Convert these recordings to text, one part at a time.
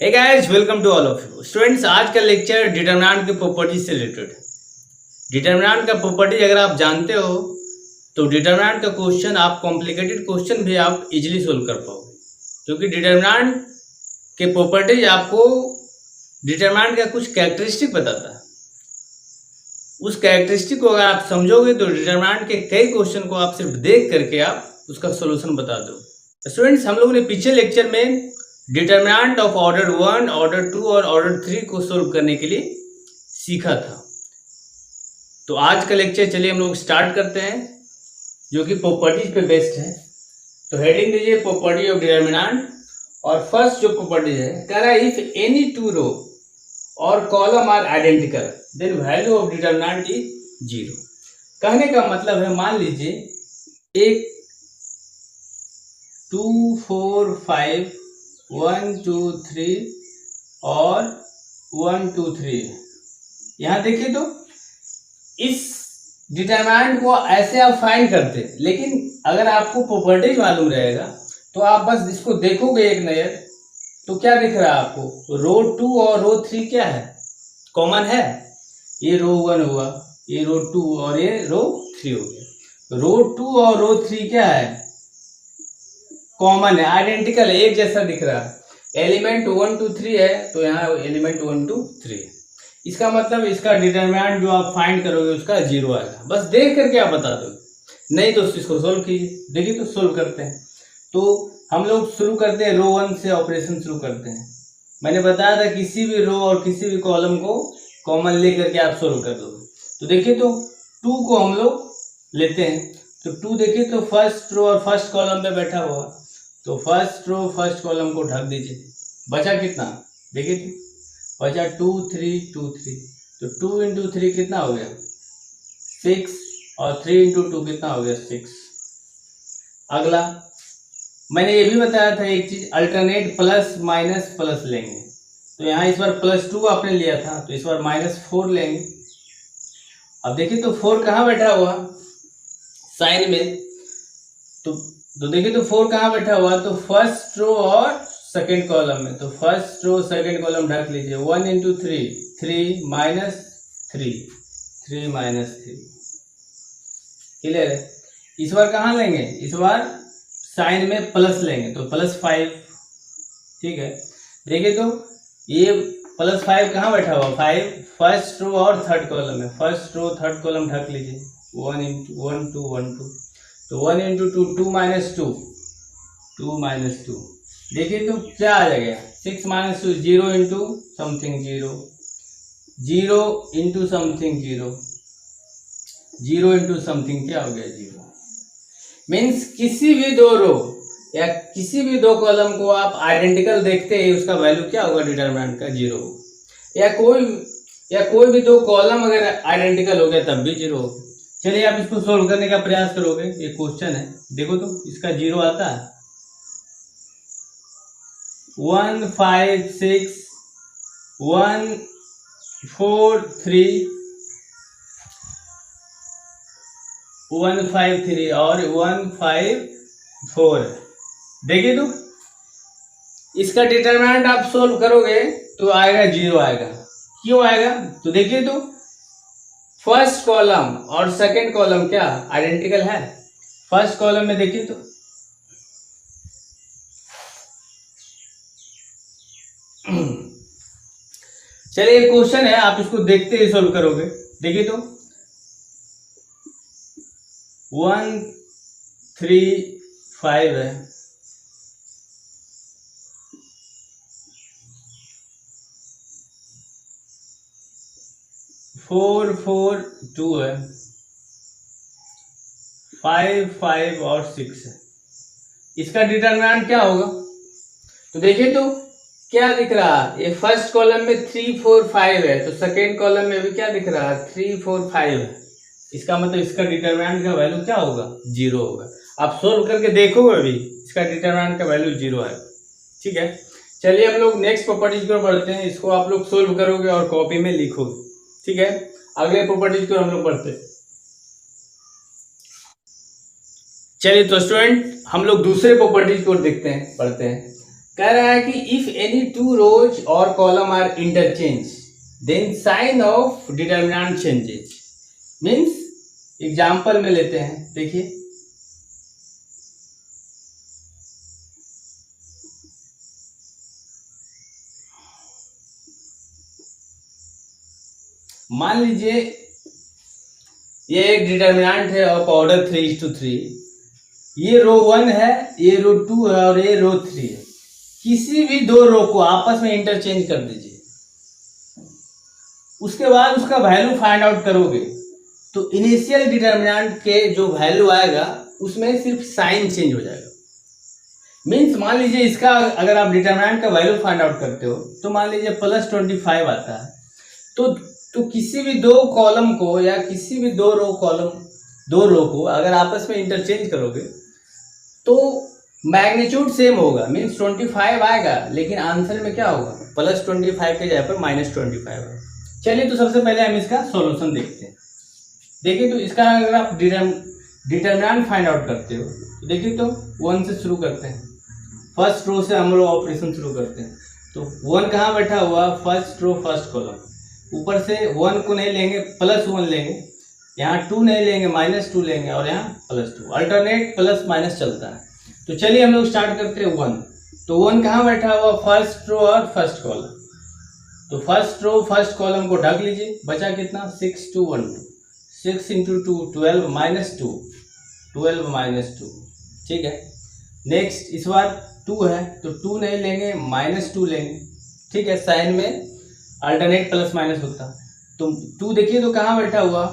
Hey guys, welcome to all of you students. आज का lecture determinant के properties से रिलेटेड है। डिटरमिनेंट का प्रॉपर्टीज अगर आप जानते हो तो डिटरमिनेंट का क्वेश्चन आप कॉम्प्लिकेटेड क्वेश्चन भी आप इजीली सोल्व कर पाओगे, क्योंकि डिटरमिनेंट के प्रॉपर्टीज आपको डिटरमिनेंट का कुछ कैरेक्टरिस्टिक बताता है। उस कैरेक्टरिस्टिक को अगर आप समझोगे तो डिटरमिनेंट के कई क्वेश्चन को आप सिर्फ देख करके आप उसका सोल्यूशन बता दो। स्टूडेंट्स, हम लोगों ने पिछले लेक्चर में डिटरमिनेंट ऑफ ऑर्डर 1, ऑर्डर 2 और ऑर्डर 3 को सोल्व करने के लिए सीखा था। तो आज का लेक्चर चलिए हम लोग स्टार्ट करते हैं, जो कि प्रॉपर्टीज पे बेस्ड है। तो हेडिंग दीजिए प्रॉपर्टी ऑफ डिटरमिनेंट, और फर्स्ट जो प्रॉपर्टी है कह रहा है इफ एनी टू रो और column are identical then value of determinant is 0। कहने का मतलब है, मान लीजिए एक 2 4 5 1 2 3 और 1 2 3 यहाँ देखिए। तो इस डिटरमिनेंट को ऐसे आप फाइंड करते, लेकिन अगर आपको प्रॉपर्टीज मालूम रहेगा तो आप बस इसको देखोगे एक नजर, तो क्या दिख रहा है आपको? रो 2 और रो 3 क्या है? कॉमन है। ये रो 1 हुआ, ये रो 2 और ये रो 3 हो गया। रो 2 और रो 3 क्या है? कॉमन है, आइडेंटिकल है, एक जैसा दिख रहा है। एलिमेंट 1 2 3 है, तो यहाँ एलिमेंट 1 2 3 है। इसका मतलब इसका डिटरमिनेंट जो आप फाइंड करोगे उसका 0 आएगा। बस देख करके आप बता दो, नहीं तो इसको सोल्व कीजिए। देखिए तो सोल्व करते हैं। तो हम लोग शुरू करते हैं रो 1 से, ऑपरेशन शुरू करते हैं। मैंने बताया था किसी भी रो और किसी भी कॉलम को कॉमन लेकर के आप सोल्व कर दोगे। तो देखिए तो 2 को हम लोग लेते हैं। तो 2 देखिए तो फर्स्ट रो और फर्स्ट कॉलम पे बैठा हुआ, तो फर्स्ट रो फर्स्ट कॉलम को ढक दीजिए। बचा कितना? देखिए तो बचा 2 3 2 3। तो 2 इंटू 3 कितना हो गया? 6, और 3 इंटू 2 कितना हो गया? 6। अगला मैंने ये भी बताया था एक चीज, अल्टरनेट प्लस माइनस प्लस लेंगे। तो यहाँ इस बार +2 आपने लिया था, तो इस बार -4 लेंगे। अब देखिए तो 4 कहाँ बैठा हुआ? साइन में। तो देखिए तो 4 कहाँ बैठा हुआ? तो फर्स्ट रो और सेकंड कॉलम में। तो फर्स्ट रो सेकंड कॉलम ढक लीजिए। 1 इंटू 3 3 माइनस 3 3 माइनस 3। क्लियर है? इस बार कहाँ लेंगे? इस बार साइन में प्लस लेंगे, तो +5। ठीक है, देखिए तो ये +5 कहाँ बैठा हुआ? 5 फर्स्ट रो और थर्ड कॉलम में। फर्स्ट रो थर्ड कॉलम ढक लीजिए। 1 इंटू 1 2 1 2। तो 1 इंटू 2 2 माइनस 2 2 माइनस 2। देखिए तो क्या आ जाएगा? 6 minus 2 0 into something 0 0 into something 0 0 into something क्या हो गया? 0। मीन्स किसी भी दो रो या किसी भी दो कॉलम को आप आइडेंटिकल देखते हैं, उसका वैल्यू क्या होगा? डिटरमिनेंट का 0 होगा। या कोई भी दो कॉलम अगर आइडेंटिकल हो गया तब भी 0 होगा। चलिए आप इसको सोल्व करने का प्रयास करोगे। ये क्वेश्चन है, देखो तो इसका 0 आता है। 1 5 6 1 4 3 1 5 3 और 1 5 4। देखिए तो इसका डिटरमिनेंट आप सोल्व करोगे तो आएगा 0 आएगा। क्यों आएगा? तो देखिए तो फर्स्ट कॉलम और सेकंड कॉलम क्या आइडेंटिकल है? फर्स्ट कॉलम में देखिए तो चलिए एक क्वेश्चन है, आप इसको देखते ही सोल्व करोगे। देखिए तो 1 3 5 है, 4 4 2 है, 5 5 और 6 है। इसका डिटरमिनेंट क्या होगा? तो देखिए तो क्या दिख रहा है? ये फर्स्ट कॉलम में 3 4 5 है, तो सेकेंड कॉलम में भी क्या दिख रहा है? 3 4 5 है। इसका मतलब इसका डिटरमिनेंट का वैल्यू क्या होगा? 0 होगा। आप सोल्व करके देखोगे अभी, इसका डिटरमिनेंट का वैल्यू 0 है। ठीक है, चलिए हम लोग नेक्स्ट प्रॉपर्टीज को पढ़ते हैं। इसको आप लोग सोल्व करोगे और कॉपी में लिखोगे। ठीक है, अगले प्रॉपर्टीज को हम लोग पढ़ते हैं। चलिए तो स्टूडेंट हम लोग दूसरे प्रॉपर्टीज को देखते हैं, पढ़ते हैं। कह रहा है कि इफ एनी टू रोज और column are interchange then sign of determinant changes. Means example में लेते हैं, देखिए मान लीजिए ये एक डिटर्मिनेंट है ऑफ ऑर्डर 3:3, ये रो 1 है, ये रो 2 है और ये रो 3 है। किसी भी दो रो को आपस में इंटरचेंज कर दीजिए, उसके बाद उसका वैल्यू फाइंड आउट करोगे तो इनिशियल डिटर्मिनेंट के जो वैल्यू आएगा उसमें सिर्फ साइन चेंज हो जाएगा। मीन्स मान लीजिए इसका अगर आप डिटर्मिनेंट का वैल्यू फाइंड आउट करते हो तो मान लीजिए +25 आता है, तो किसी भी दो कॉलम को या किसी भी दो रो को अगर आपस में इंटरचेंज करोगे तो मैग्नीट्यूड सेम होगा। मीन्स 25 आएगा, लेकिन आंसर में क्या होगा, +25 के जगह पर -25 आएगा। चलिए तो सबसे पहले हम इसका सॉल्यूशन देखते हैं। देखिए तो इसका अगर आप डिटर्मिनेंट फाइंड आउट करते हो तो देखिए तो 1 से शुरू करते हैं, फर्स्ट रो से हम लोग ऑपरेशन शुरू करते हैं। तो 1 कहाँ बैठा हुआ, फर्स्ट रो फर्स्ट कॉलम, ऊपर से 1 को नहीं लेंगे +1 लेंगे, यहाँ 2 नहीं लेंगे -2 लेंगे और यहाँ +2, अल्टरनेट प्लस माइनस चलता है। तो चलिए हम लोग स्टार्ट करते हैं 1। तो 1 कहाँ बैठा हुआ, फर्स्ट रो और फर्स्ट कॉलम। तो फर्स्ट रो फर्स्ट कॉलम को ढक लीजिए, बचा कितना 6 2 1 2, 6 × 2 12 -2, 12 -2, ठीक है। नेक्स्ट इस बार 2 है तो 2 नहीं लेंगे -2 लेंगे, ठीक है, साइन में अल्टरनेट प्लस माइनस होता है। तो 2 देखिए तो कहाँ बैठा हुआ,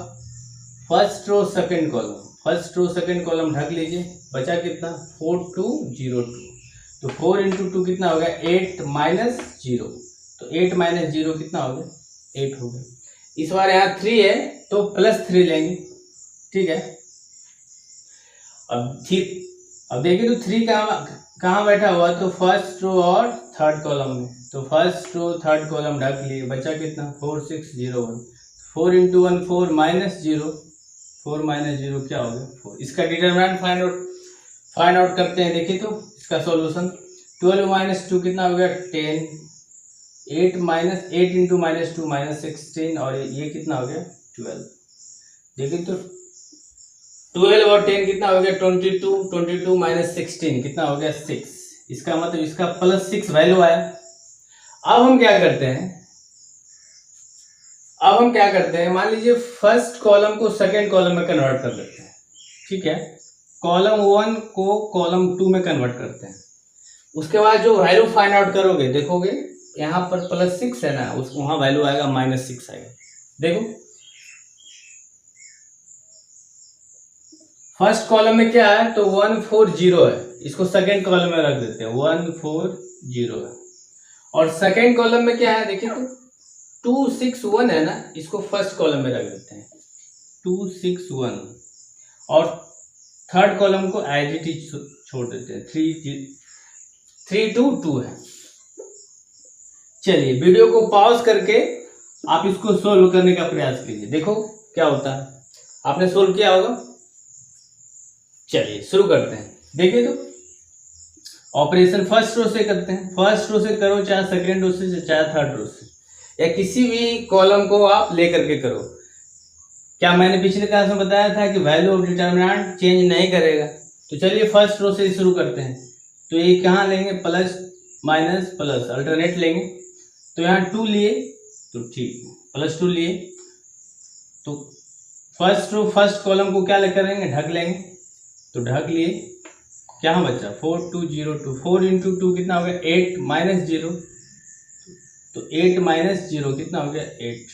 first row second column, first row second column ढक लीजिए, बचा कितना 4 2 0 2, तो 4 × 2 कितना हो गया 8 -0, तो 8 -0 कितना हो गया 8 हो गया। इस बार यहाँ 3 है तो +3 लेंगे, ठीक है। अब देखिए तो 3 कहाँ बैठा हुआ, तो फर्स्ट रो और थर्ड कॉलम में। तो फर्स्ट रो थर्ड कॉलम ढक लिए, बचा कितना 4 6 0 1, 4 × 1 4 -0, 4 -0 क्या हो गया 4। इसका डिटरमिनेंट फाइंड आउट करते हैं। देखिए तो इसका सॉल्यूशन 12 - 2 कितना हो गया 10, 8 × -2 -16 और ये कितना हो गया 12। देखिए तो 12 और 10 कितना हो गया 22, 22 - 16 कितना हो गया 6। इसका मतलब इसका +6 वैल्यू आया। अब हम क्या करते हैं, मान लीजिए फर्स्ट कॉलम को सेकंड कॉलम में कन्वर्ट कर देते हैं, ठीक है। कॉलम 1 को कॉलम 2 में कन्वर्ट करते हैं। उसके बाद जो वैल्यू फाइंड आउट करोगे, देखोगे यहाँ पर +6 है ना, उसको वहां वैल्यू आएगा -6 आएगा। देखो फर्स्ट कॉलम में क्या है, तो 1 4 0 है, इसको सेकंड कॉलम में रख देते हैं, 1 4 0 है। और सेकंड कॉलम में क्या है, देखिए तो 2 6 1 है ना, इसको फर्स्ट कॉलम में रख देते हैं 2 6 1, और थर्ड कॉलम को एज इट इज छोड़ देते हैं 3 2 2 है। चलिए वीडियो को पॉज करके आप इसको सोल्व करने का प्रयास कीजिए, देखो क्या होता है। आपने सोल्व किया होगा। चलिए शुरू करते हैं। देखिए तो ऑपरेशन फर्स्ट रो से करते हैं, फर्स्ट रो से करो चाहे सेकंड रो से चाहे थर्ड रो से, या किसी भी कॉलम को आप लेकर के करो। क्या मैंने पिछले क्लास में बताया था कि वैल्यू ऑफ डिटर्मिनेंट चेंज नहीं करेगा। तो चलिए फर्स्ट रो से शुरू करते हैं। तो ये कहाँ लेंगे, प्लस माइनस प्लस अल्टरनेट लेंगे। तो यहाँ 2 लिए तो ठीक, +2 लिए तो फर्स्ट रो फर्स्ट कॉलम को क्या करेंगे, ढक लेंगे। तो ढक लिए, क्या बचा 4 2 0 2, 4 × 2 कितना हो गया 8 -0, तो 8 -0 कितना हो गया 8,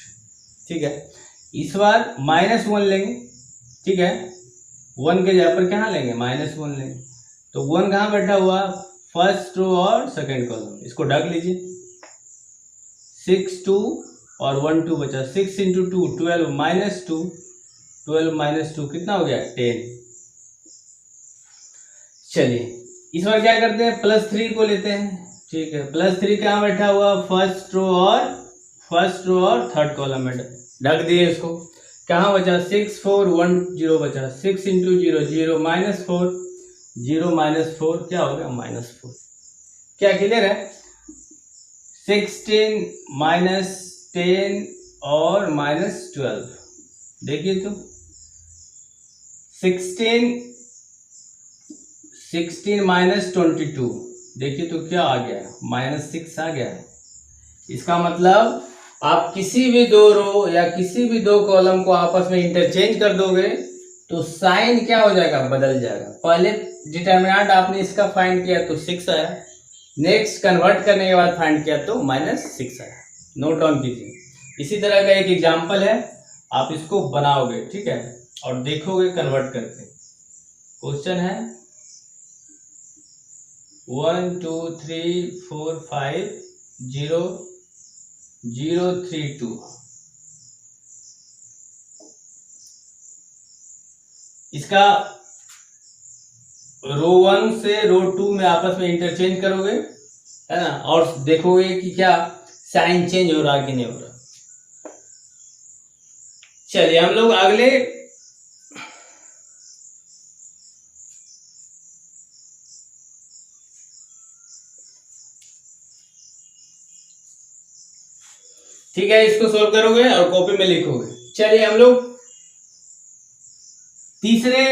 ठीक है। इस बार -1 लेंगे, ठीक है, 1 के जगह पर क्या लेंगे -1 लेंगे। तो 1 कहाँ बैठा हुआ, फर्स्ट रो और सेकंड कॉलम, इसको ढक लीजिए। 6 2 और 1 2 बचा, 6 × 2 12 -2, 12 -2 कितना हो गया 10। चलिए इस बार क्या करते हैं, +3 को लेते हैं, ठीक है। +3 कहाँ बैठा हुआ, फर्स्ट रो और थर्ड कॉलम में ढक दिए इसको। कहाँ बचा 6 4 1 0 बचा, 6 × 0 0 -4, 0 -4 क्या हो गया -4। क्या क्लियर है? 16 माइनस 10 और माइनस 12, देखिए तो 16 माइनस 22, देखिए तो क्या आ गया है, -6 आ गया है। इसका मतलब आप किसी भी दो रो या किसी भी दो कॉलम को आपस में इंटरचेंज कर दोगे तो साइन क्या हो जाएगा, बदल जाएगा। पहले डिटर्मिनेंट आपने इसका फाइंड किया तो 6 आया, नेक्स्ट कन्वर्ट करने के बाद फाइंड किया तो -6 आया। नोट डाउन कीजिए। इसी तरह का एक एग्जाम्पल है, आप इसको बनाओगे, ठीक है, और देखोगे कन्वर्ट करके। क्वेश्चन है 1 2 3 4 5 0 0 3 2। इसका रो 1 से रो 2 में आपस में इंटरचेंज करोगे, है ना, और देखोगे कि क्या साइन चेंज हो रहा कि नहीं हो रहा। चलिए हम लोग अगले ठीक है, इसको सोल्व करोगे और कॉपी में लिखोगे। चलिए हम लोग तीसरे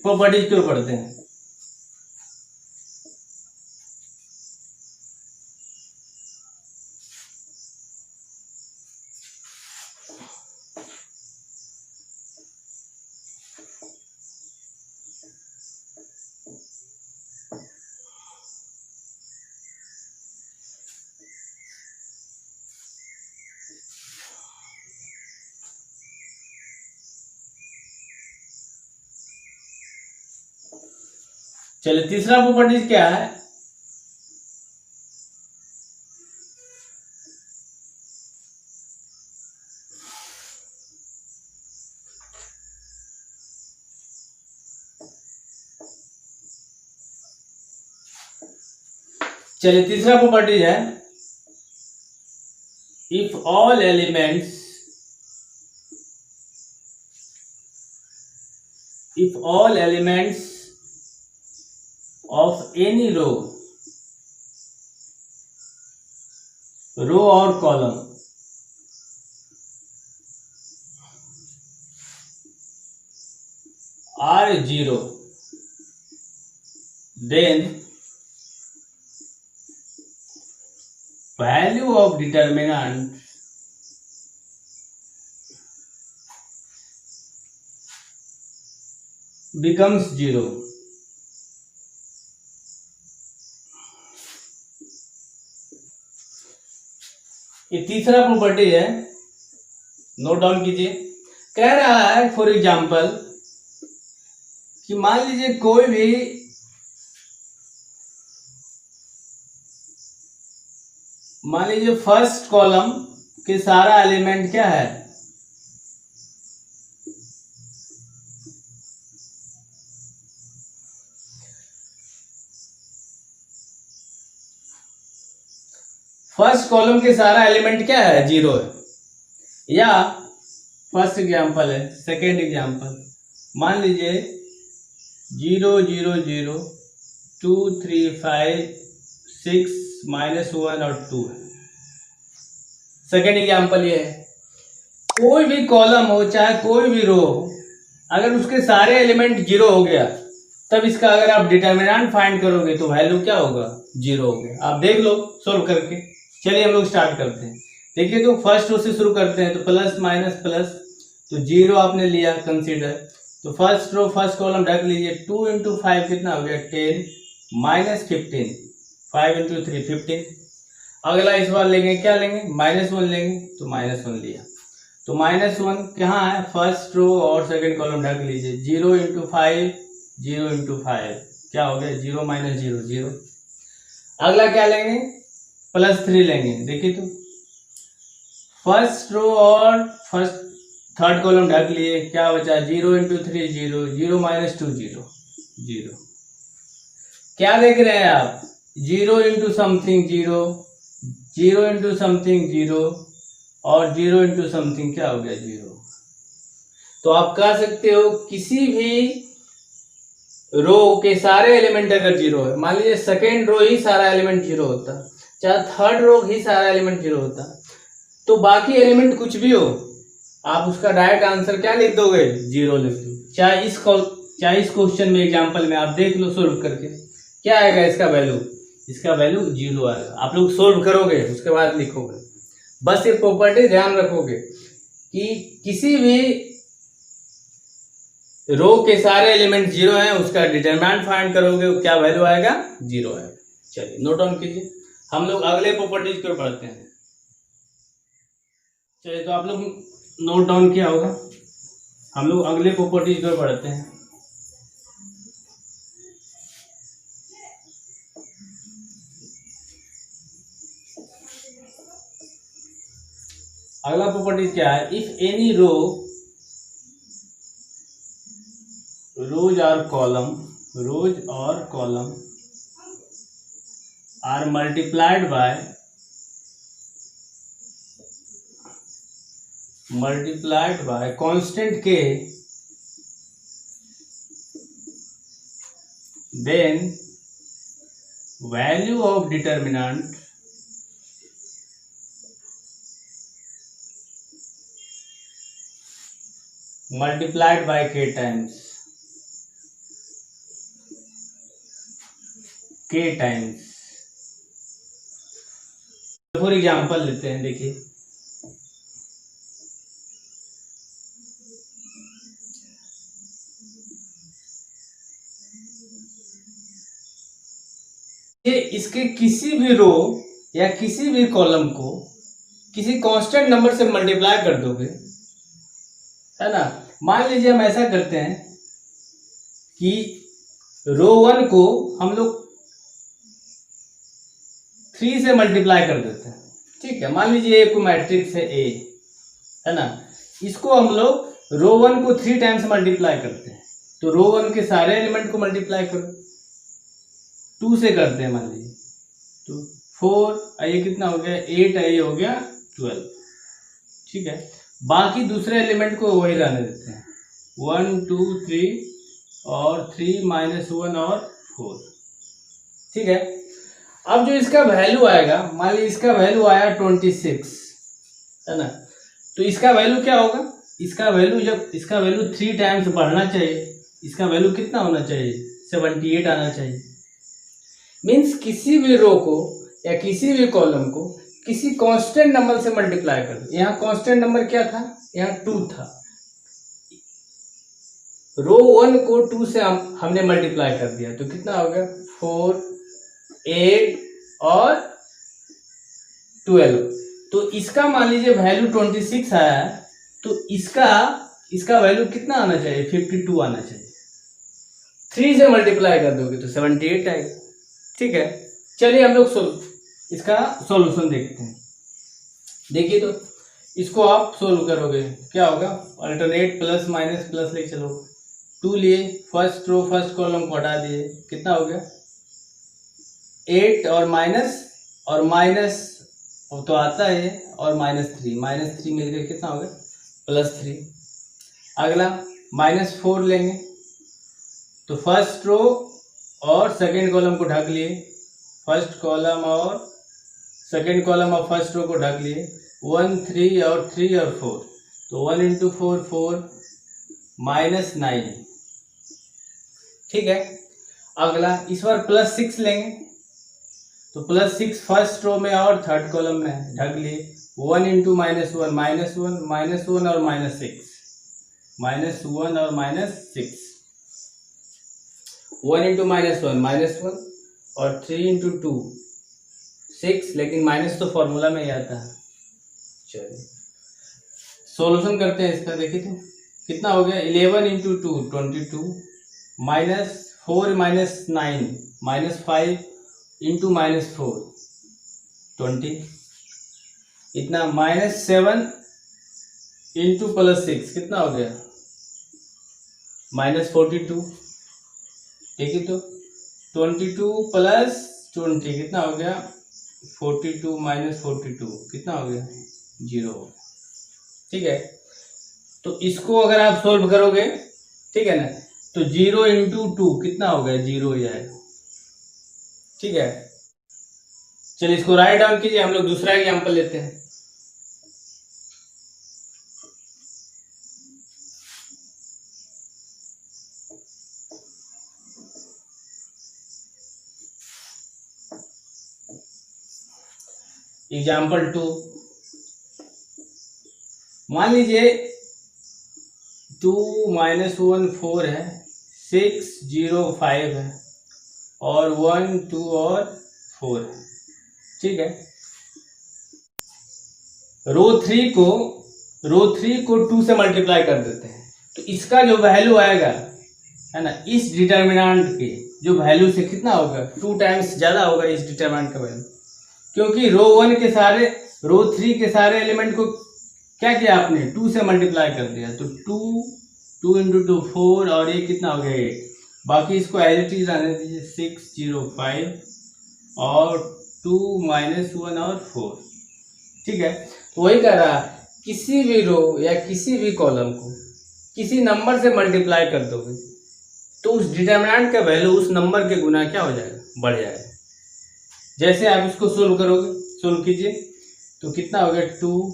प्रॉपर्टीज को पढ़ते हैं। चलिए तीसरा प्रॉपर्टीज क्या है, चलिए तीसरा प्रॉपर्टीज है if all elements of any row or column are 0, then value of determinant becomes 0। ये तीसरा प्रॉपर्टी है, नोट डाउन कीजिए। कह रहा है फॉर एग्जाम्पल कि मान लीजिए कोई भी फर्स्ट कॉलम के सारा एलिमेंट क्या है, फर्स्ट कॉलम के सारा एलिमेंट क्या है, 0 है। या फर्स्ट एग्जांपल है, सेकेंड एग्जांपल मान लीजिए 0 0 0 2 3 5 6 -1 और 2 है। सेकेंड एग्जांपल ये है, कोई भी कॉलम हो चाहे कोई भी रो हो, अगर उसके सारे एलिमेंट 0 हो गया तब इसका अगर आप डिटर्मिनेंट फाइंड करोगे तो वैल्यू क्या होगा, 0 हो गया। आप देख लो सोल्व करके। चलिए हम लोग स्टार्ट करते हैं। देखिए तो फर्स्ट रो से शुरू करते हैं, तो प्लस माइनस प्लस, तो 0 आपने लिया कंसीडर, तो फर्स्ट रो फर्स्ट कॉलम ढक लीजिए। 2 × 5 कितना हो गया, 10 -15, 5 × 3 15। अगला इस बार लेंगे, क्या लेंगे, -1 लेंगे, तो -1 लिया, तो -1 कहाँ है, फर्स्ट रो और सेकंड कॉलम ढक लीजिए। 0 × 5 0 × 5 क्या हो गया, 0 - 0 0। अगला क्या लेंगे, +3 लेंगे। देखिए तो फर्स्ट रो और फर्स्ट थर्ड कॉलम ढक लिए, क्या बचा, 0 × 3 0 0 - 2 0 0। क्या देख रहे हैं आप, 0 × समथिंग 0 0 × समथिंग 0 और 0 × समथिंग क्या हो गया, 0। तो आप कह सकते हो किसी भी रो के सारे एलिमेंट अगर जीरो है, मान लीजिए सेकेंड रो ही सारा एलिमेंट जीरो होता, चाहे थर्ड रो ही सारा एलिमेंट जीरो होता, तो बाकी एलिमेंट कुछ भी हो आप उसका डायरेक्ट आंसर क्या लिख दोगे, जीरो लिख दो। चाहे इस क्वेश्चन में एग्जांपल में आप देख लो सोल्व करके क्या आएगा इसका वैल्यू, इसका वैल्यू जीरो आएगा। आप लोग सोल्व करोगे उसके बाद लिखोगे, बस ये प्रॉपर्टी ध्यान रखोगे कि किसी भी रो के सारे एलिमेंट जीरो हैं, उसका डिटरमिनेंट फाइंड करोगे क्या वैल्यू आएगा, जीरो आएगा। चलिए नोट डाउन कीजिए, हम लोग अगले प्रॉपर्टीज को पढ़ते हैं। चलिए तो आप लोग नोट डाउन किया होगा, हम लोग अगले प्रॉपर्टीज को पढ़ते हैं। अगला प्रॉपर्टीज क्या है, इफ एनी रोज और column are multiplied by constant k, then value of determinant multiplied by k times for example लेते हैं, देखिए ये इसके किसी भी रो या किसी भी कॉलम को किसी कांस्टेंट नंबर से मल्टीप्लाई कर दोगे, है ना। मान लीजिए हम ऐसा करते हैं कि रो 1 को हम लोग 3 से मल्टीप्लाई कर देते हैं, ठीक है। मान लीजिए एक मैट्रिक्स है ए, है ना, इसको हम लोग रो 1 को 3 टाइम्स मल्टीप्लाई करते हैं, तो रो 1 के सारे एलिमेंट को मल्टीप्लाई करो, 2 से करते हैं, मान लीजिए तो 4 ये कितना हो गया, 8 ये हो गया 12, ठीक है। बाकी दूसरे एलिमेंट को वही रहने देते हैं, 1 2 3 और 3 -1 और 4, ठीक है। अब जो इसका वैल्यू आएगा, मान लीजिए इसका वैल्यू आया 26, है ना, तो इसका वैल्यू क्या होगा, इसका वैल्यू जब इसका वैल्यू 3 टाइम्स बढ़ना चाहिए, इसका वैल्यू कितना होना चाहिए, 78 आना चाहिए। मीन्स किसी भी रो को या किसी भी कॉलम को किसी कांस्टेंट नंबर से मल्टीप्लाई कर दो। यहाँ कांस्टेंट नंबर क्या था, यहाँ 2 था, रो 1 को 2 से हमने मल्टीप्लाई कर दिया, तो कितना हो गया 4 8 और 12। तो इसका मान लीजिए वैल्यू 26 आया है, तो इसका वैल्यू कितना आना चाहिए, 52 आना चाहिए। 3 से मल्टीप्लाई कर दोगे तो 78 आएगा, ठीक है। चलिए हम लोग इसका सॉल्यूशन देखते हैं। देखिए तो इसको आप सोल्व करोगे क्या होगा, अल्टरनेट प्लस माइनस प्लस ले चलो, 2 लिए, फर्स्ट रो फर्स्ट कॉलम को हटा दिए, कितना हो गया 8 और माइनस तो आता है, और -3 मिलकर कितना हो गया +3। अगला -4 लेंगे, तो फर्स्ट रो और सेकेंड कॉलम को ढक लिए, फर्स्ट कॉलम और सेकेंड कॉलम और फर्स्ट रो को ढक लिए, 1 3 और 3 और 4, तो 1 × 4 4 -9, ठीक है। अगला इस बार +6 लेंगे, तो +6 फर्स्ट रो में और थर्ड कॉलम में ढक लिए, 1 × -1 -1 -1 और -6, -1 और -6, 1 × -1 और 3 × 2 6, लेकिन माइनस तो फॉर्मूला में ही आता है। चलिए सॉल्यूशन करते हैं इसका, देखिए तो कितना हो गया, 11 × 2 22, -4 -9 -5 × -4 20, इतना -7 × +6 कितना हो गया -42, ठीक है। तो 22 + 20 कितना हो गया 42 - 42 कितना हो गया 0, ठीक है। तो इसको अगर आप सोल्व करोगे, ठीक है ना, तो 0 इंटू 2 कितना हो गया, 0 ही आएगा। ठीक है, चलिए इसको राइट डाउन कीजिए। हम लोग दूसरा एग्जाम्पल लेते हैं। एग्जाम्पल 2, मान लीजिए 2 माइनस 1 4 है, 6 0 5 है और 1 2 और 4 है। ठीक है, रो 3 को 2 से मल्टीप्लाई कर देते हैं, तो इसका जो वैल्यू आएगा है ना, इस डिटर्मिनेंट के जो वैल्यू से कितना होगा, 2 टाइम्स ज़्यादा होगा इस डिटर्मिनेंट का वैल्यू, क्योंकि रो 3 के सारे एलिमेंट को क्या किया आपने, 2 से मल्टीप्लाई कर दिया। तो 2 इंटू 2 4 और ये कितना हो गया 8। बाकी इसको एज इट इज रहने दीजिए, 6 0 5 और 2 माइनस 1 और 4। ठीक है, तो वही कह रहा, किसी भी रो या किसी भी कॉलम को किसी नंबर से मल्टीप्लाई कर दोगे तो उस डिटर्मिनेंट का वैल्यू उस नंबर के गुना क्या हो जाएगा, बढ़ जाएगा। जैसे आप इसको सोल्व करोगे, सोल्व कीजिए तो कितना हो गया, 2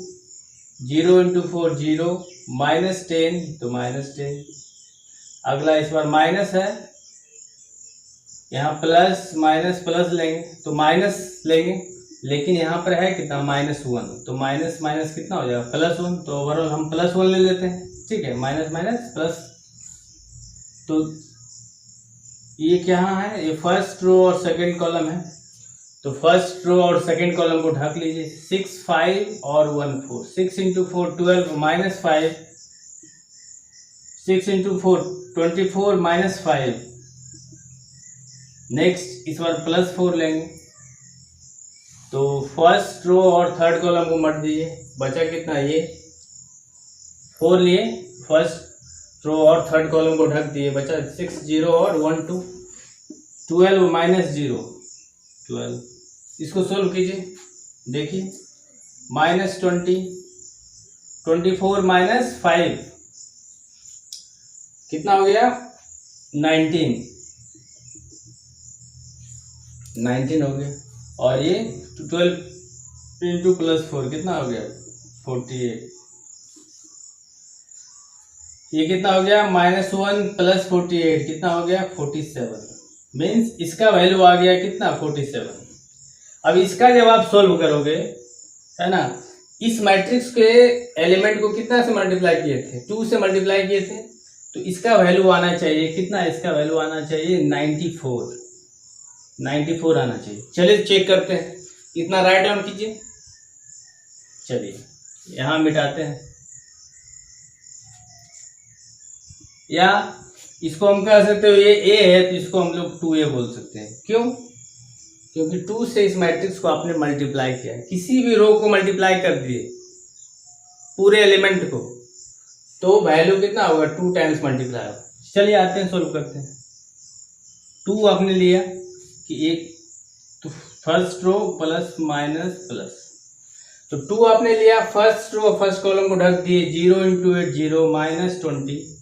0 इंटू 4 0 माइनस 10 तो माइनस 10। अगला इस बार माइनस है, यहाँ प्लस माइनस प्लस लेंगे तो माइनस लेंगे, लेकिन यहाँ पर है कितना, माइनस 1, तो माइनस माइनस कितना हो जाएगा, प्लस 1। तो ओवरऑल हम प्लस 1 ले लेते हैं। ठीक है, माइनस माइनस प्लस। तो ये क्या है, ये फर्स्ट रो और सेकंड कॉलम है, तो फर्स्ट रो और सेकंड कॉलम को ढक लीजिए। 6 5 और 1 4, 6 into 4 12 minus 5, 6 into 4 24 minus 5। Next इस बार प्लस 4 लेंगे, तो फर्स्ट रो और थर्ड कॉलम को मट दीजिए, बचा कितना, ये 4 लिए, फर्स्ट रो और थर्ड कॉलम को ढक दिए, बचा 6 0 और 1 2 12 माइनस 0 12। इसको सोल्व कीजिए, देखिए माइनस 20 24 माइनस 5 कितना हो गया, 19 हो गया। और ये 12 इंटू प्लस 4 कितना हो गया, 48। ये कितना हो गया, -1 प्लस 48 कितना हो गया, 47। मीन्स इसका वैल्यू आ गया कितना, 47। अब इसका जब आप सोल्व करोगे, है ना, इस मैट्रिक्स के एलिमेंट को कितना से मल्टीप्लाई किए थे, 2 से मल्टीप्लाई किए थे, तो इसका वैल्यू आना चाहिए कितना, इसका वैल्यू आना चाहिए 94 आना चाहिए। चलिए चेक करते हैं, इतना राइट डाउन कीजिए। चलिए यहाँ मिटाते हैं, या इसको हम कह सकते हो ये ए है तो इसको हम लोग 2a बोल सकते हैं। क्यों, क्योंकि 2 से इस मैट्रिक्स को आपने मल्टीप्लाई किया है, किसी भी रो को मल्टीप्लाई कर दिए पूरे एलिमेंट को, तो वैल्यू कितना होगा, 2 टाइम्स मल्टीप्लाई होगा। चलिए आते हैं, सोल्व करते हैं। 2 आपने लिया कि एक, तो first row plus minus plus, तो 2 आपने लिया, फर्स्ट रो फर्स्ट कॉलम को ढक दिए, 0 इंटू 8 0 माइनस 20,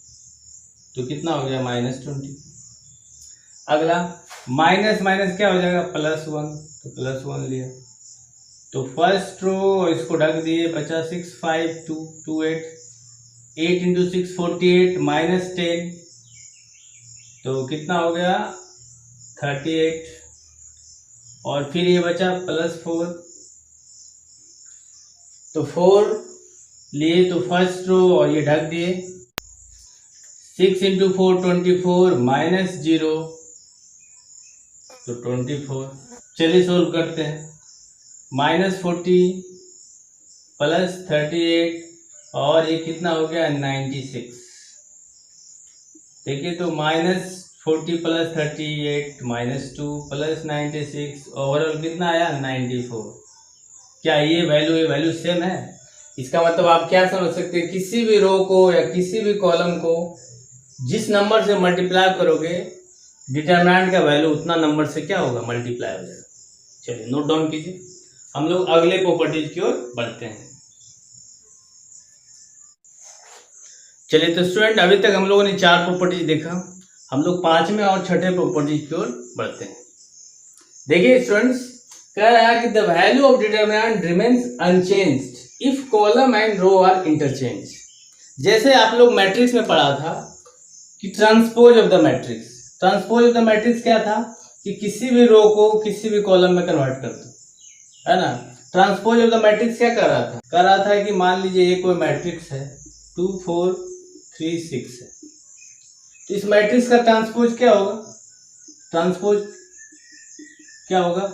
तो कितना हो गया, -20। अगला माइनस माइनस क्या हो जाएगा, +1, तो +1 लिया, तो फर्स्ट रो इसको ढक दिए, बचा 6 5 2 2 8 8 इंटू 6 48 माइनस 10, तो कितना हो गया, 38। और फिर ये बचा +4, तो 4 लिए, तो फर्स्ट रो और ये ढक दिए, 6 इंटू 4 24 माइनस 0, तो 24। चलिए सोल्व करते हैं, -40 प्लस 38 और ये कितना हो गया, 96। देखिए तो -40 प्लस 38 -2 प्लस 96, ओवरऑल कितना आया, 94। क्या ये वैल्यू सेम है? इसका मतलब आप क्या समझ सकते हैं, किसी भी रो को या किसी भी कॉलम को जिस नंबर से मल्टीप्लाई करोगे, डिटरमिनेंट का वैल्यू उतना नंबर से क्या होगा, मल्टीप्लाई हो जाएगा। चलिए नोट डाउन कीजिए, हम लोग अगले प्रॉपर्टीज की ओर बढ़ते हैं। चलिए तो स्टूडेंट, अभी तक हम लोगों ने 4 प्रॉपर्टीज देखा। हम लोग 5वें और 6ठे प्रॉपर्टी की ओर बढ़ते हैं। देखिए स्टूडेंट्स, कह रहा है कि the value of determinant remains unchanged if column and row are interchange. जैसे आप लोग मैट्रिक्स में पढ़ा था कि transpose of the matrix, transpose of the matrix क्या था कि किसी भी रो को किसी भी कॉलम में कन्वर्ट कर दो, है ना। ट्रांसपोज ऑफ द मैट्रिक्स क्या कर रहा था, कर रहा था कि मान लीजिए ये कोई मैट्रिक्स है 2 4 3 6 है, तो इस मैट्रिक्स का ट्रांसपोज क्या होगा, ट्रांसपोज क्या होगा,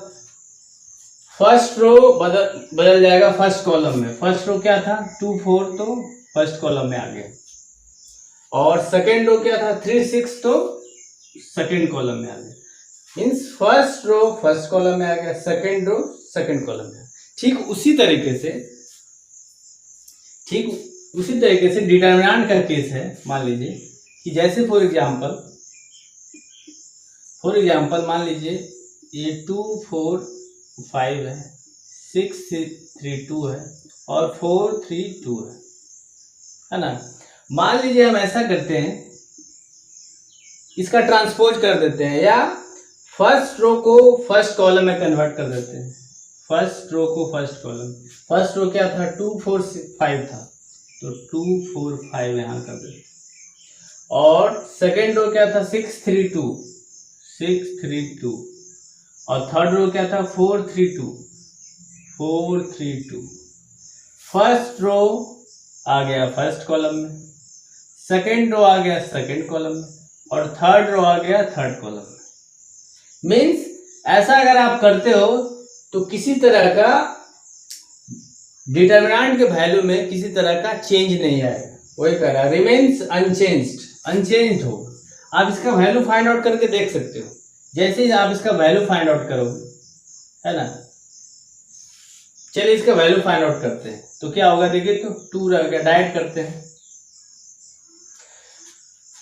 फर्स्ट रो बदल जाएगा फर्स्ट कॉलम में। फर्स्ट रो क्या था 2 4, तो फर्स्ट कॉलम में आ गया, और सेकेंड रो क्या था 3 6, तो सेकेंड कॉलम में आ गया। Means first row first column में आ गया, सेकेंड रो सेकेंड कॉलम में। ठीक उसी तरीके से डिटरमिनेंट का केस है। मान लीजिए कि जैसे फॉर एग्जांपल मान लीजिए ये 2 4 5 है, 6 3 2 है और 4 3 2 है ना। मान लीजिए हम ऐसा करते हैं, इसका ट्रांसपोज कर देते हैं, या फर्स्ट रो को फर्स्ट कॉलम में कन्वर्ट कर देते हैं। फर्स्ट रो को फर्स्ट कॉलम, फर्स्ट रो क्या था 2 4 5 था, तो 2 4 5 यहां कर देते हैं। और सेकेंड रो क्या था 6 3 2 6 3 2, और थर्ड रो क्या था 4 3 2 4 3 2। फर्स्ट रो आ गया फर्स्ट कॉलम में, सेकेंड रो आ गया सेकेंड कॉलम में, और थर्ड रो आ गया थर्ड कॉलम में। मीन्स ऐसा अगर आप करते हो तो किसी तरह का डिटरमिनेंट के वैल्यू में किसी तरह का चेंज नहीं आएगा। वही कह रहा है रिमेन्स अनचेंज्ड हो। आप इसका वैल्यू फाइंड आउट करके देख सकते हो। जैसे ही आप इसका वैल्यू फाइंड आउट करोगे, है ना, चलिए इसका वैल्यू फाइंड आउट करते हैं तो क्या होगा, देखिए तो 2 रह गया, डाइट करते हैं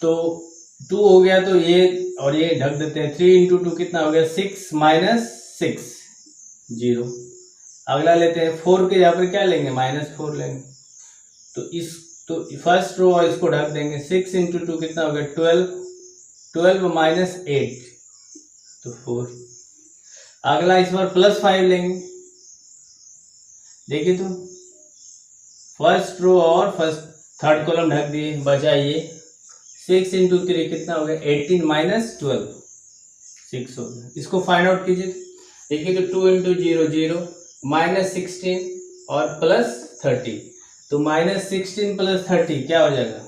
तो 2 हो गया, तो ये और ये ढक देते हैं। 3 × 2 कितना हो गया 6 - 6 0। अगला लेते हैं 4 के यहाँ पर क्या लेंगे -4 लेंगे, तो फर्स्ट रो और इसको ढक देंगे। 6 × 2 कितना हो गया 12, 12 - 8 तो 4। अगला इस बार +5 लेंगे, देखिए तो फर्स्ट रो और थर्ड कॉलम ढक दिए, बचा ये 6 × 3 कितना हो गया 18 - 12 6 हो गया। इसको फाइंड आउट कीजिए, देखिए तो 2 × 0 0 -16 और +30, तो -16 + 30 क्या हो जाएगा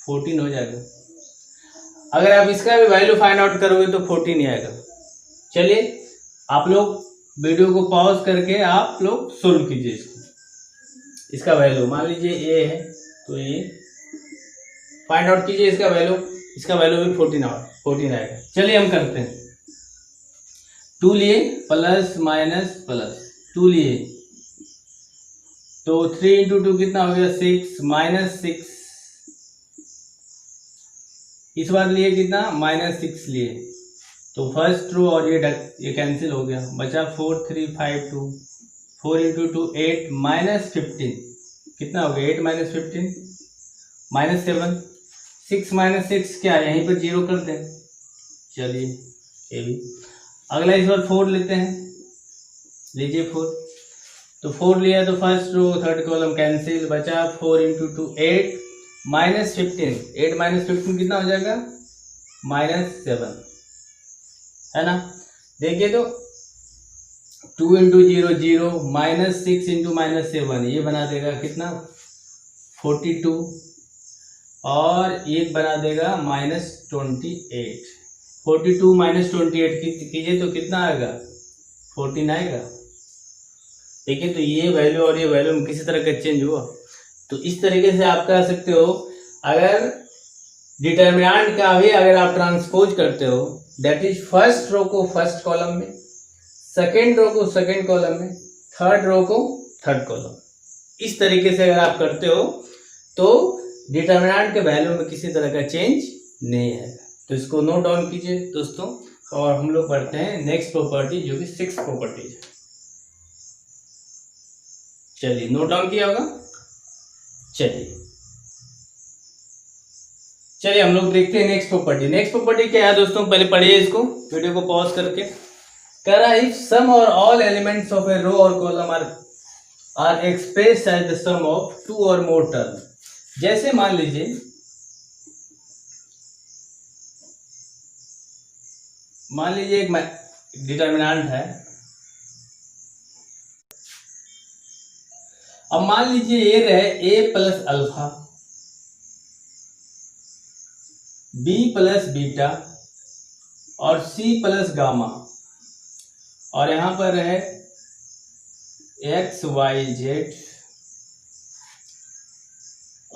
14 हो जाएगा। अगर आप इसका भी वैल्यू फाइंड आउट करोगे तो 14 ही आएगा। चलिए आप लोग वीडियो को पॉज करके आप लोग सोल्व कीजिए इसका वैल्यू। मान लीजिए ये है तो ये फाइंड आउट कीजिए इसका वैल्यू भी 14 आएगा। चलिए हम करते हैं। 2 लिए प्लस माइनस प्लस 2 लिए तो 3 × 2 कितना हो गया 6 - 6। इस बार लिए कितना -6 लिए, तो फर्स्ट रो और ये कैंसिल हो गया, बचा 4 3 5 2। 4 × 2 8 -15 कितना हो गया 8 - 15 -7। 6 - 6 क्या यहीं पर 0 कर दें। चलिए ये भी। अगला इस बार 4 लेते हैं, लीजिए 4, तो 4 लिया तो first row third column cancel, बचा 4 × 2 8 -15। 8 - 15 कितना हो जाएगा -7, है ना। देखिए तो 2 × 0 0 -6 × -7 ये बना देगा कितना 42, और एक बना देगा -28। 42 - 28 कीजिए तो कितना आएगा 14 आएगा। देखिए तो ये वैल्यू और ये वैल्यू में किसी तरह का चेंज हुआ। तो इस तरीके से आप कह सकते हो, अगर डिटरमिनेंट का भी अगर आप ट्रांसपोज करते हो, दैट इज फर्स्ट रो को फर्स्ट कॉलम में, सेकेंड रो को सेकेंड कॉलम में, थर्ड रो को थर्ड कॉलम, इस तरीके से अगर आप करते हो तो डिटरमिनेंट के वैल्यू में किसी तरह का चेंज नहीं है। तो इसको नोट डाउन कीजिए दोस्तों, और हम लोग पढ़ते हैं नेक्स्ट प्रॉपर्टी जो कि 6th प्रॉपर्टी है। चलिए नोट डाउन किया होगा। चलिए चलिए हम लोग देखते हैं नेक्स्ट प्रॉपर्टी। नेक्स्ट प्रॉपर्टी क्या है दोस्तों, पहले पढ़िए इसको, वीडियो को पॉज करके। कह रहा है इफ सम और all elements of a row और column are expressed as the sum of two और मोर टर्म। जैसे मान लीजिए एक डिटर्मिनेंट है। अब मान लीजिए ये रहे a plus alpha, b plus beta और c प्लस गामा, और यहां पर है x y z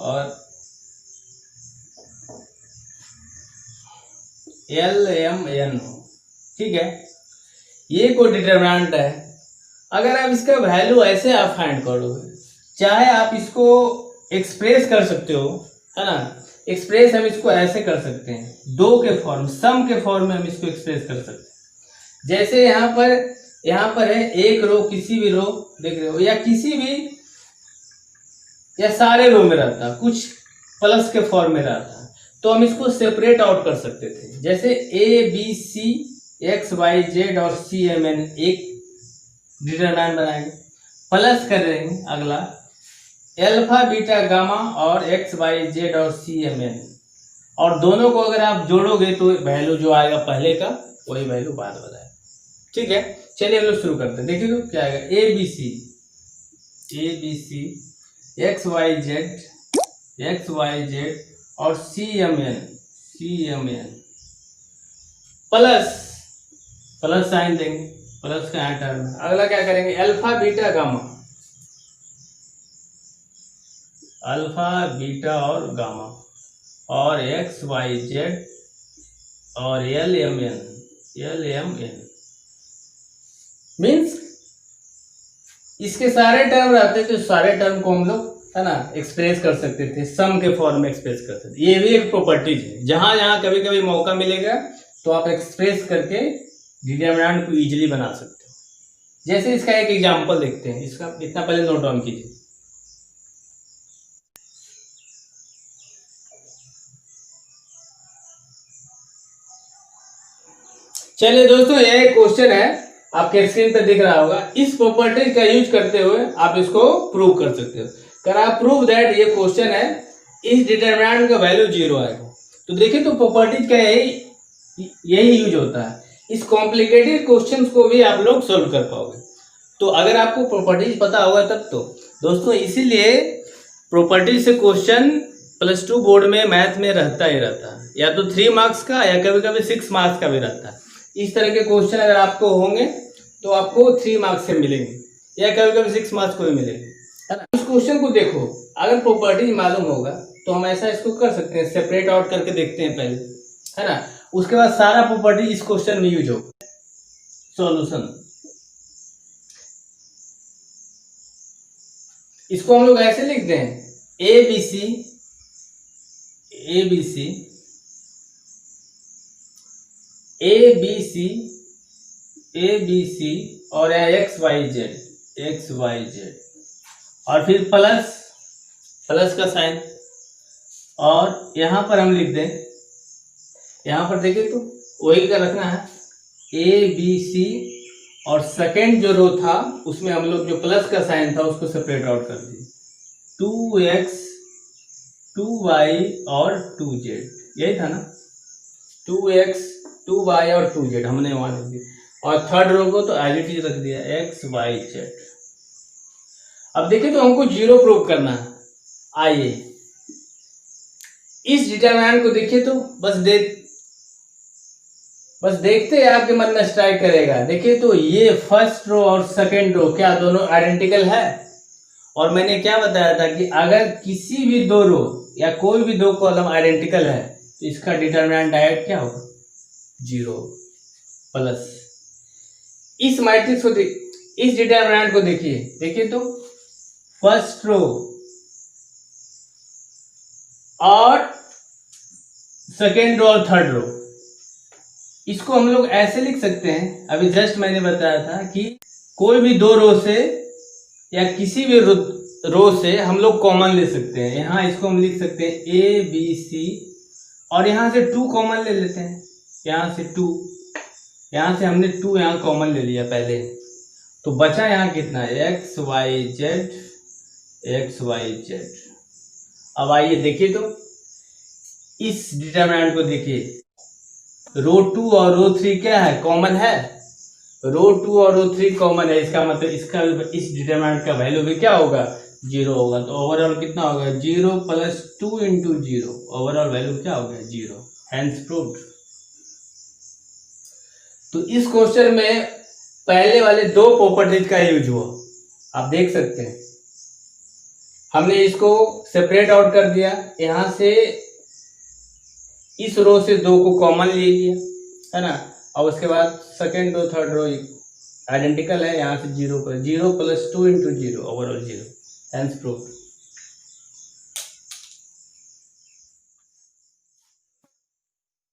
और l m n। ठीक है, ये कोई डिटरमिनेंट है। अगर आप इसका वैल्यू ऐसे आप फाइंड करोगे, चाहे आप इसको एक्सप्रेस कर सकते हो, है ना। एक्सप्रेस हम इसको ऐसे कर सकते हैं, दो के फॉर्म, सम के फॉर्म में हम इसको एक्सप्रेस कर सकते हैं। जैसे यहाँ पर है एक रो, किसी भी रो देख रहे हो, या किसी भी या सारे रो में रहता, कुछ प्लस के फॉर्म में रहता, तो हम इसको सेपरेट आउट कर सकते थे। जैसे A B C X Y Z और सी एम एन एक डिटरमिनेंट बनाएंगे, प्लस कर रहे हैं अगला अल्फा बीटा गामा और एक्स वाई जेड और सी एम एन, और दोनों को अगर आप जोड़ोगे तो वैल्यू जो आएगा पहले का वही वैल्यू बाद वाला है। ठीक है, चलिए हम लोग शुरू करते हैं। देखिए तो क्या आएगा, A B C X Y Z और C M N plus sign देंगे, प्लस का यहाँ टर्म। अगला क्या करेंगे, अल्फा बीटा और गामा और एक्स वाई जेड और एल एम एन मीन्स इसके सारे टर्म रहते थे, सारे टर्म को हम लोग, है ना, एक्सप्रेस कर सकते थे, सम के फॉर्म में एक्सप्रेस कर सकते थे। ये भी एक प्रॉपर्टीज है, जहां कभी कभी मौका मिलेगा तो आप एक्सप्रेस करके डिटरमिनेंट को इजीली बना सकते हो। जैसे इसका एक एग्जांपल देखते हैं, इसका इतना पहले नोट डाउन कीजिए। चलिए दोस्तों, ये क्वेश्चन है, आपके स्क्रीन पे दिख रहा होगा। इस प्रॉपर्टी का यूज करते हुए आप इसको प्रूव कर सकते हो। कर आप प्रूव दैट, ये क्वेश्चन है, इस डिटरमिनेंट का वैल्यू 0 आएगा। तो देखिए तो प्रॉपर्टीज का यही यूज होता है। इस कॉम्प्लिकेटेड क्वेश्चंस को भी आप लोग सोल्व कर पाओगे। तो अगर आपको प्रॉपर्टीज पता होगा तब तो दोस्तों, इसीलिए प्रॉपर्टीज से क्वेश्चन +2 बोर्ड में मैथ में रहता ही रहता है, या तो 3 मार्क्स का या कभी कभी 6 मार्क्स का भी रहता है। इस तरह के क्वेश्चन अगर आपको होंगे तो आपको 3 मार्क्स से मिलेंगे, या कभी कभी 6 मार्क्स को भी मिलेंगे, है ना। इस क्वेश्चन को देखो, अगर प्रॉपर्टीज मालूम होगा तो हम ऐसा इसको कर सकते हैं, सेपरेट आउट करके देखते हैं पहले, है ना। उसके बाद सारा प्रॉपर्टी इस क्वेश्चन में यूज होगा। सॉल्यूशन, इसको हम लोग ऐसे लिखते हैं, ए बी सी और एक्स वाई जेड और फिर प्लस का साइन, और यहां पर हम लिख दें, यहां पर देखिए तो वही का रखना है, ए बी सी, और सेकेंड जो रो था उसमें हम लोग जो प्लस का साइन था उसको सेपरेट आउट कर दिए, 2x 2y और 2z, यही था ना, 2x 2y और 2z हमने वहां लिख दिया, और थर्ड रो को तो एज इट इज रख दिया, x y z। अब देखिए तो हमको 0 प्रूव करना है। आइए इस डिटरमिनेंट को देखिए तो बस देखते हैं आपके मन में स्ट्राइक करेगा। देखिए तो ये फर्स्ट रो और सेकेंड रो क्या दोनों आइडेंटिकल है, और मैंने क्या बताया था कि अगर किसी भी 2 रो या कोई भी 2 कॉलम आइडेंटिकल है तो इसका डिटरमिनेंट डायरेक्ट क्या होगा, 0 प्लस। इस मैट्रिक्स को इस डिटरमिनेंट को देखिए तो फर्स्ट रो और सेकेंड रो और थर्ड रो, इसको हम लोग ऐसे लिख सकते हैं, अभी जस्ट मैंने बताया था कि कोई भी 2 रो से या किसी भी रो से हम लोग कॉमन ले सकते हैं। यहाँ इसको हम लिख सकते हैं ए बी सी और यहाँ से 2 कॉमन ले लेते हैं, यहाँ से 2, यहाँ से हमने 2 यहाँ कॉमन ले लिया पहले, तो बचा यहाँ कितना X Y Z, X Y Z. अब आइए देखिए तो इस डिटरमिनेंट को देखिए, रो 2 और रो 3 क्या है, कॉमन है, रो 2 और रो 3 कॉमन है, इसका मतलब इसका इस डिटरमिनेंट का वैल्यू भी क्या होगा, 0 होगा। तो ओवरऑल कितना होगा 0 प्लस 2 इंटू 0, ओवरऑल वैल्यू क्या हो गया 0, हेंस प्रूव्ड। तो इस क्वेश्चन में पहले वाले 2 प्रॉपर्टीज का यूज हुआ, आप देख सकते हैं। हमने इसको सेपरेट आउट कर दिया, यहां से इस रो से 2 को कॉमन ले लिया, है ना, और उसके बाद second row third row identical है, यहाँ से 0 plus 2 into 0, overall 0, hence proved.